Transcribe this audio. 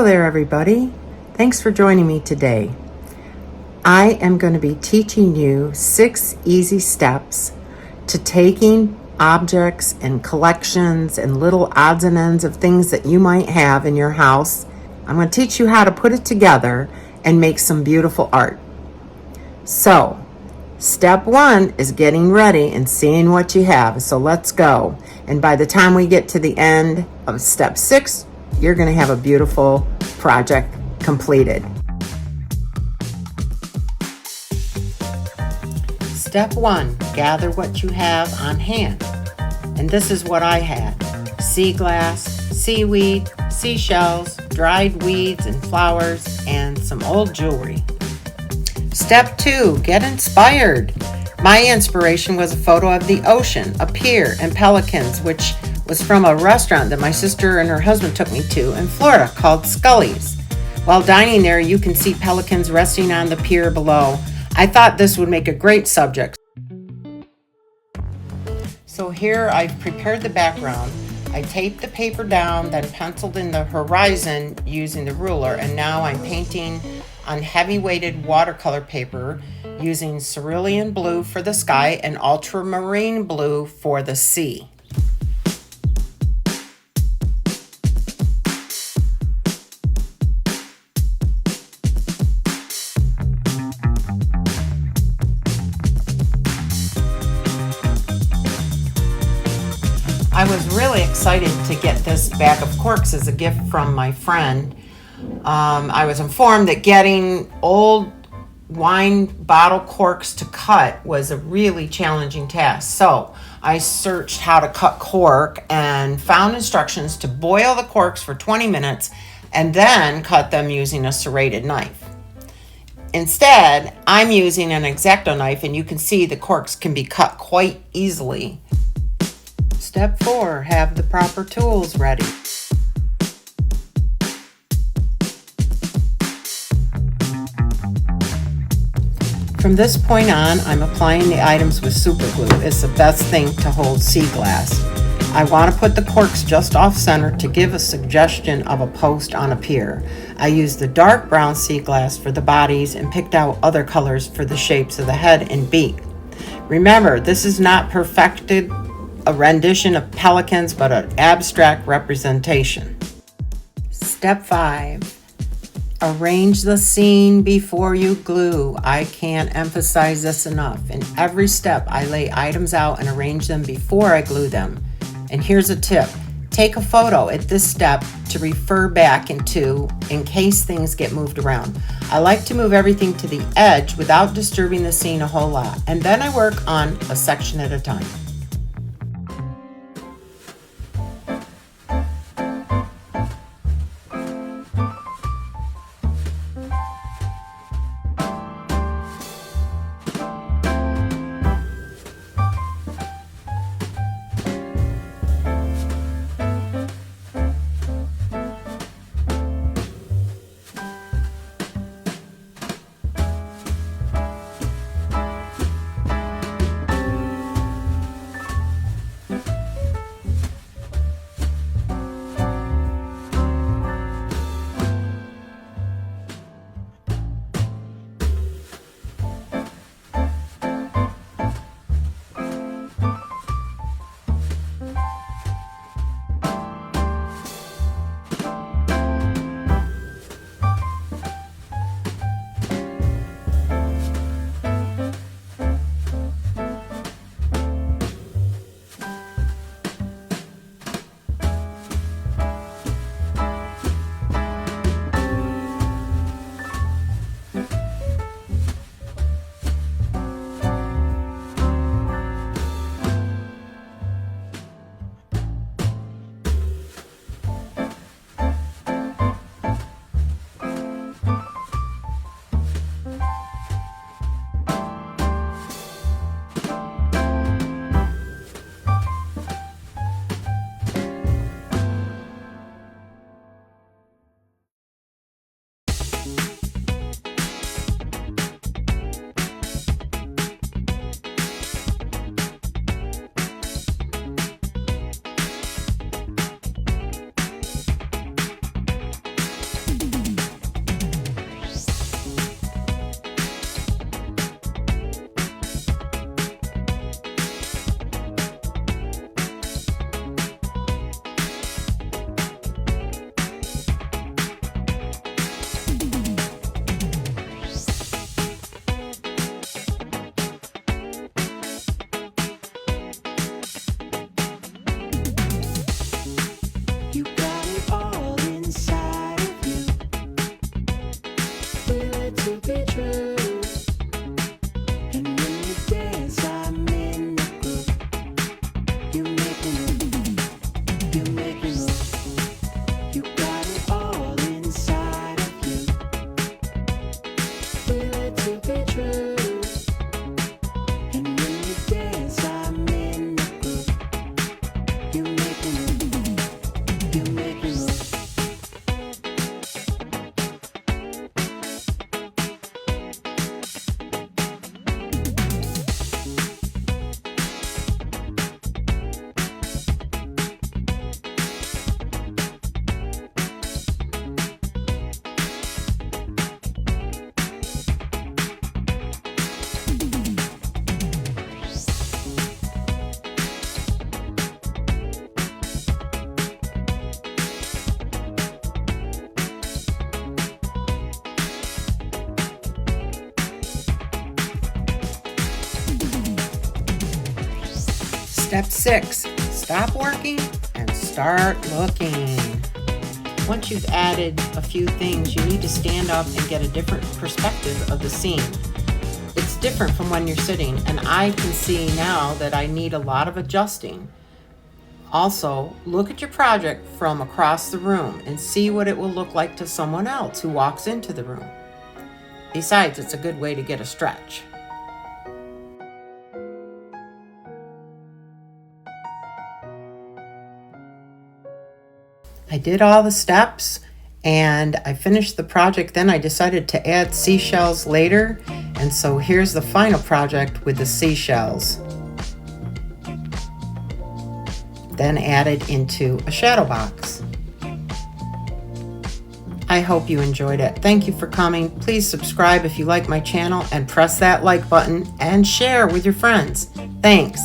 there, everybody. Thanks for joining me today. I am going to be teaching you 6 easy steps to taking objects and collections and little odds and ends of things that you might have in your house. I'm going to teach you how to put it together and make some beautiful art. So, step 1 is getting ready and seeing what you have. So let's go. And by the time we get to the end of step 6, you're going to have a beautiful project completed. Step 1, gather what you have on hand. And this is what I had: sea glass, seaweed, seashells, dried weeds and flowers, and some old jewelry. Step 2, get inspired. My inspiration was a photo of the ocean, a pier, and pelicans, which was from a restaurant that my sister and her husband took me to in Florida called Scully's. While dining there, you can see pelicans resting on the pier below. I thought this would make a great subject. So here I've prepared the background. I taped the paper down, then penciled in the horizon using the ruler, and now I'm painting on heavy-weighted watercolor paper using cerulean blue for the sky and ultramarine blue for the sea. I was really excited to get this bag of corks as a gift from my friend. I was informed that getting old wine bottle corks to cut was a really challenging task. So I searched how to cut cork and found instructions to boil the corks for 20 minutes and then cut them using a serrated knife. Instead, I'm using an X-Acto knife, and you can see the corks can be cut quite easily. Step 4, have the proper tools ready. From this point on, I'm applying the items with super glue. It's the best thing to hold sea glass. I want to put the corks just off center to give a suggestion of a post on a pier. I used the dark brown sea glass for the bodies and picked out other colors for the shapes of the head and beak. Remember, this is not perfected a rendition of pelicans, but an abstract representation. Step 5, arrange the scene before you glue. I can't emphasize this enough. In every step, I lay items out and arrange them before I glue them. And here's a tip: take a photo at this step to refer back into in case things get moved around. I like to move everything to the edge without disturbing the scene a whole lot, and then I work on a section at a time. Step 6, stop working and start looking. Once you've added a few things, you need to stand up and get a different perspective of the scene. It's different from when you're sitting, and I can see now that I need a lot of adjusting. Also, look at your project from across the room and see what it will look like to someone else who walks into the room. Besides, it's a good way to get a stretch. I did all the steps and I finished the project. Then I decided to add seashells later, and so here's the final project with the seashells. Then added into a shadow box. I hope you enjoyed it. Thank you for coming. Please subscribe if you like my channel and press that like button and share with your friends. Thanks.